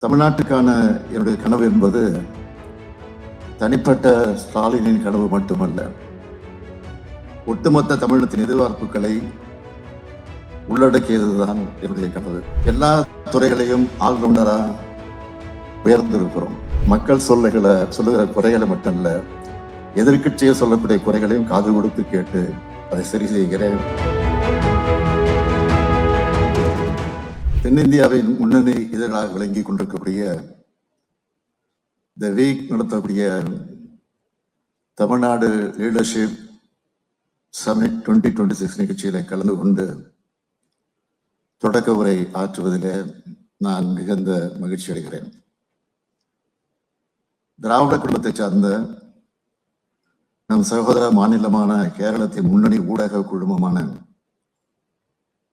தமிழ்நாட்டுக்கான என்னுடைய கனவு என்பது தனிப்பட்ட ஸ்டாலினின் கனவு மட்டுமல்ல, ஒட்டுமொத்த தமிழகத்தின் எதிர்பார்ப்புகளை உள்ளடக்கியதுதான் என்னுடைய கனவு. எல்லா துறைகளையும் ஆல்ரவுண்டரா உயர்ந்திருக்கிறோம். மக்கள் சொல்லுகிற குறைகளை மட்டுமல்ல, எதிர்கட்சியை சொல்லக்கூடிய குறைகளையும் காது கொடுத்து கேட்டு அதை சரி செய்கிறேன். தென்னிந்தியாவின் முன்னணி இதழாக விளங்கி கொண்டிருக்கக்கூடிய த வீக் நடத்தக்கூடிய தமிழ்நாடு லீடர்ஷிப் சமிட் 2026 நிகழ்ச்சியில கலந்து கொண்டு தொடக்க உரை ஆற்றுவதில் நான் மிகுந்த மகிழ்ச்சி அடைகிறேன். திராவிட குடும்பத்தை சார்ந்த நம் சகோதர மாநிலமான கேரளத்தின் முன்னணி ஊடக குழுமமான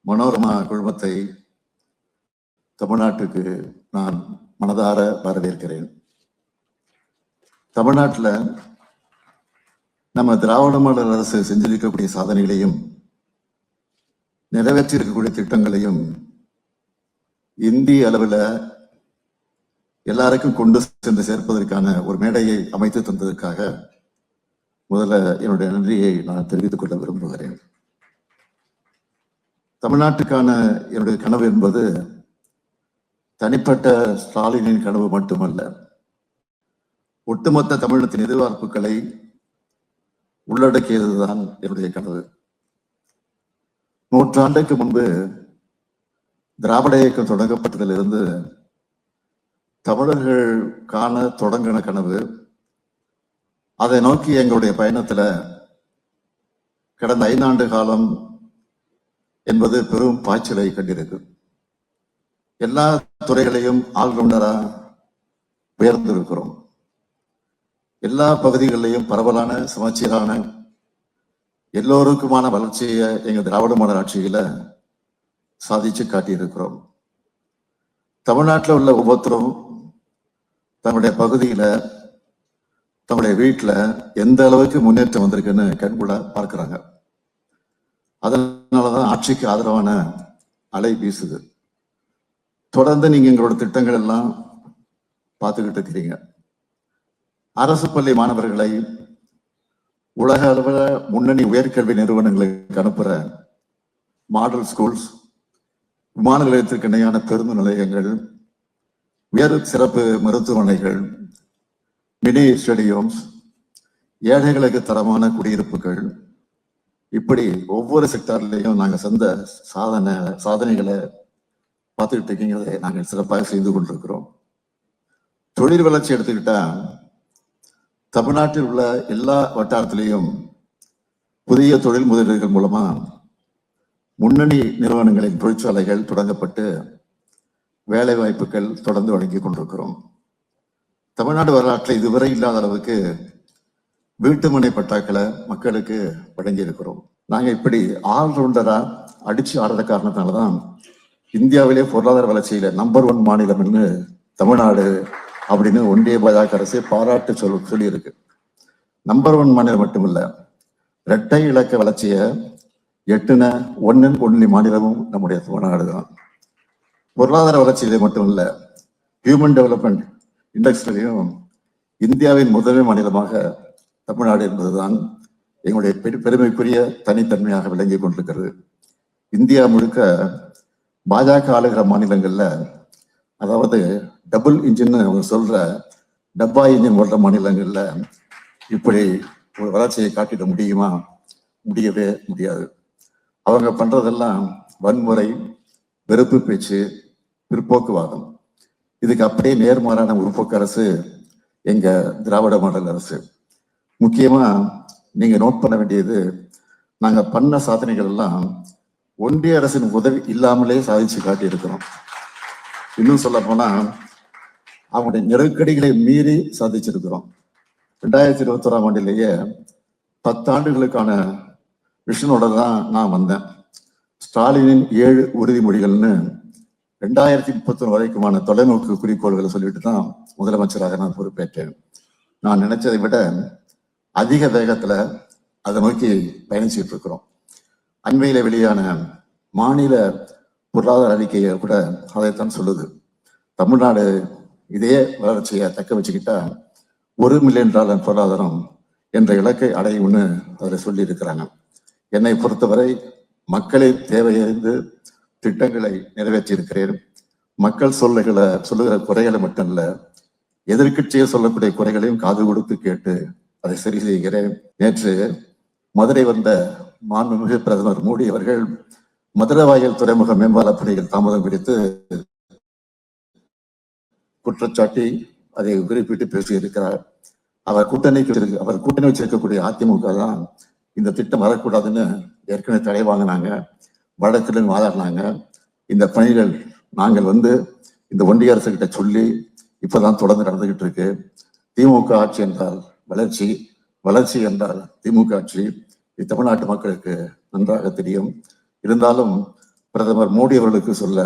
மனோரமா குழுமத்தை தமிழ்நாட்டுக்கு நான் மனதார வரவேற்கிறேன். தமிழ்நாட்டில் நம்ம திராவிட மாடல் அரசு செஞ்சிருக்கக்கூடிய சாதனைகளையும் நிறைவேற்றி இருக்கக்கூடிய திட்டங்களையும் இந்திய அளவில் எல்லாருக்கும் கொண்டு சென்று சேர்ப்பதற்கான ஒரு மேடையை அமைத்து தந்ததற்காக முதல்ல என்னுடைய நன்றியை நான் தெரிவித்துக் கொள்ள விரும்புகிறேன். தமிழ்நாட்டுக்கான என்னுடைய கனவு என்பது தனிப்பட்ட ஸ்டாலினின் கனவு மட்டுமல்ல, ஒட்டுமொத்த தமிழகத்தின் எதிர்பார்ப்புகளை உள்ளடக்கியதுதான் என்னுடைய கனவு. 100 ஆண்டுக்கு முன்பு திராவிட இயக்கம் தொடங்கப்பட்டதிலிருந்து தமிழர்கள் காண தொடங்கின கனவு, அதை நோக்கி எங்களுடைய பயணத்துல கடந்த 5 ஆண்டு காலம் என்பது பெரும் பாய்ச்சலை கண்டிருக்கு. எல்லா துறைகளையும் ஆல்ரவுண்டரா உயர்ந்திருக்கிறோம். எல்லா பகுதிகளிலையும் பரவலான சமச்சீரான எல்லோருக்குமான வளர்ச்சியை எங்க திராவிட மாடல் ஆட்சியில சாதிச்சு காட்டியிருக்கிறோம். தமிழ்நாட்டில் உள்ள ஒவ்வொருத்தரும் தன்னுடைய பகுதியில தன்னுடைய வீட்டுல எந்த அளவுக்கு முன்னேற்றம் வந்திருக்குன்னு கண்கூட பார்க்கிறாங்க. அதனாலதான் ஆட்சிக்கு ஆதரவான அலை வீசுது. தொடர்ந்து நீங்க எங்களோட திட்டங்கள் எல்லாம் பார்த்துக்கிட்டு இருக்கிறீங்க. அரசு பள்ளி மாணவர்களை உலக அளவில் முன்னணி உயர்கல்வி நிறுவனங்களுக்கு அனுப்புற மாடல் ஸ்கூல்ஸ், விமான நிலையத்திற்கு இணையான பேருந்து நிலையங்கள், உயர் சிறப்பு மருத்துவமனைகள், மினி ஸ்டேடியம்ஸ், ஏழைகளுக்கு தரமான குடியிருப்புகள், இப்படி ஒவ்வொரு செக்டார்லையும் நாங்கள் செஞ்ச சாதனைகளை பார்த்துக்கிட்டு இருக்கீங்கிறதை நாங்கள் சிறப்பாக செய்து கொண்டிருக்கிறோம். தொழில் வளர்ச்சி எடுத்துக்கிட்டா தமிழ்நாட்டில் உள்ள எல்லா வட்டாரத்திலையும் புதிய தொழில் முதலீடுகள் மூலமா முன்னணி நிறுவனங்களின் தொழிற்சாலைகள் தொடங்கப்பட்டு வேலை வாய்ப்புகள் தொடர்ந்து வழங்கி கொண்டிருக்கிறோம். தமிழ்நாடு வரலாற்றில் இதுவரை இல்லாத அளவுக்கு வீட்டுமனை பட்டாக்களை மக்களுக்கு வழங்கி இருக்கிறோம். நாங்க இப்படி ஆல்ரவுண்டரா அடிச்சு ஆடுற காரணத்தினாலதான் இந்தியாவிலே பொருளாதார வளர்ச்சியில நம்பர் 1 மாநிலம்னு தமிழ்நாடு அப்படின்னு ஒன்றிய பாஜக அரசு பாராட்டு சொல்லியிருக்கு. நம்பர் 1 மாநிலம் மட்டுமில்ல, இரட்டை இலக்க வளர்ச்சியை எட்டுன ஒன்லி மாநிலமும் நம்முடைய தமிழ்நாடு தான். பொருளாதார வளர்ச்சியிலே மட்டுமில்ல, ஹியூமன் டெவலப்மெண்ட் இண்டெக்ஸ்லையும் இந்தியாவின் முதன்மை மாநிலமாக தமிழ்நாடு என்பதுதான் எங்களுடைய பெருமைக்குரிய தனித்தன்மையாக விளங்கி கொண்டிருக்கிறது. இந்தியா முழுக்க பாஜக ஆளுகிற மாநிலங்கள்ல, அதாவது டபுள் இன்ஜின் அவங்க சொல்ற டப்பா இன்ஜின் ஓடுற மாநிலங்கள்ல இப்படி ஒரு வளர்ச்சியை காட்டிட முடியுமா? முடியவே முடியாது. அவங்க பண்றதெல்லாம் வன்முறை, வெறுப்பு பேச்சு, பிற்போக்குவாதம். இதுக்கு அப்படியே நேர்மாறான முற்போக்கு அரசு எங்க திராவிட மாடல் அரசு. முக்கியமா நீங்க நோட் பண்ண வேண்டியது, நாங்க பண்ண சாதனைகள் எல்லாம் ஒன்றிய அரசின் உதவி இல்லாமலே சாதிச்சு காட்டி இருக்கிறோம். இன்னும் சொல்ல போனா அவங்களுடைய நெருக்கடிகளை மீறி சாதிச்சிருக்கிறோம். 2021ஆம் ஆண்டிலேயே 10 ஆண்டுகளுக்கான விஷனோட தான் நான் வந்தேன். ஸ்டாலினின் 7 உறுதிமொழிகள்னு 2031 வரைக்குமான தொலைநோக்கு குறிக்கோள்களை சொல்லிட்டு தான் முதலமைச்சராக நான் பொறுப்பேற்றேன். நான் நினைச்சதை விட அதிக வேகத்துல அதை நோக்கி பயணிச்சுட்டு இருக்கிறோம். அண்மையில வெளியான மாநில பொருளாதார அறிக்கையை கூட அதைத்தான் சொல்லுது. தமிழ்நாடு இதே வளர்ச்சியை தக்க வச்சுக்கிட்டா $1 மில்லியன் பொருளாதாரம் என்ற இலக்கை அடையும்னு அதில் சொல்லி இருக்கிறாங்க. என்னை பொறுத்தவரை மக்களின் தேவையறிந்து திட்டங்களை நிறைவேற்றி இருக்கிறேன். மக்கள் சொல்லுகிற குறைகளை மட்டும் இல்ல, எதிர்க்கட்சியை சொல்லக்கூடிய குறைகளையும் காது கொடுத்து கேட்டு அதை சரி செய்கிறேன். நேற்று மதுரை வந்த மாண்புமிகு பிரதமர் மோடி அவர்கள் மதுரவாயல் துறைமுக மேம்பால பணிகள் தாமதம் குறித்து குற்றச்சாட்டி அதை குறிப்பிட்டு பேசியிருக்கிறார். அவர் கூட்டணி வச்சிருக்கக்கூடிய அதிமுக தான் இந்த திட்டம் வரக்கூடாதுன்னு ஏற்கனவே தடை வாங்கினாங்க, வழக்குடன் வாதாடினாங்க. இந்த பணிகள் நாங்கள் இந்த ஒன்றிய அரசு கிட்ட சொல்லி இப்பதான் தொடர்ந்து நடந்துகிட்டு இருக்கு. திமுக ஆட்சி என்றால் வளர்ச்சி, வளர்ச்சி என்றால் திமுக ஆட்சி. இது தமிழ்நாட்டு மக்களுக்கு நன்றாக தெரியும். இருந்தாலும் பிரதமர் மோடி அவர்களுக்கு சொல்ல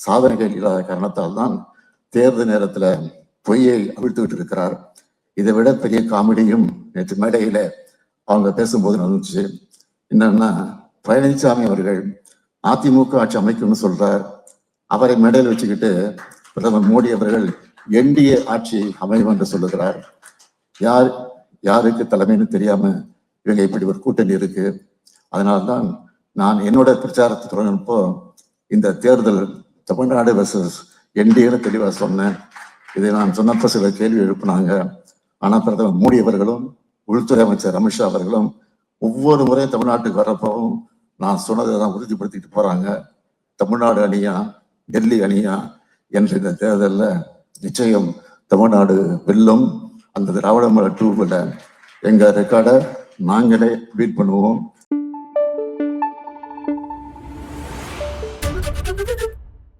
சாதனைகள் இல்லாத காரணத்தால் தான் தேர்தல் நேரத்துல பொய்யை அவிழ்த்துக்கிட்டு இருக்கிறார். இதை விட பெரிய காமெடியும் நேற்று மேடையில அவங்க பேசும்போது நடந்துச்சு. என்னன்னா, பழனிசாமி அவர்கள் அதிமுக ஆட்சி அமைக்கும்னு சொல்றார். அவரை மேடையில் வச்சுக்கிட்டு பிரதமர் மோடி அவர்கள் என்டிஏ ஆட்சி அமையும் என்று சொல்லுகிறார். யாருக்கு தலைமைன்னு தெரியாம இவங்க இப்படி ஒரு கூட்டணி இருக்கு. அதனால்தான் நான் என்னோட பிரச்சாரத்தை தொடங்கினப்போ இந்த தேர்தல் தமிழ்நாடு வெர்சஸ் என்டிஏன்னு தெளிவாக சொன்னேன். இதை நான் சொன்னப்போ சில கேள்வி எழுப்பினாங்க. ஆனா பிரதமர் மோடி அவர்களும் உள்துறை அமைச்சர் அமித்ஷா அவர்களும் ஒவ்வொரு முறையும் தமிழ்நாட்டுக்கு வர்றப்பவும் நான் சொன்னதை தான் உறுதிப்படுத்திட்டு போறாங்க. தமிழ்நாடு அணியா டெல்லி அணியா என்ற இந்த தேர்தலில் நிச்சயம் தமிழ்நாடு வெல்லும். அந்த திராவிட மாடல் 2 எங்க ரெக்கார்டை நாங்களே பீட் பண்ணுவோம்.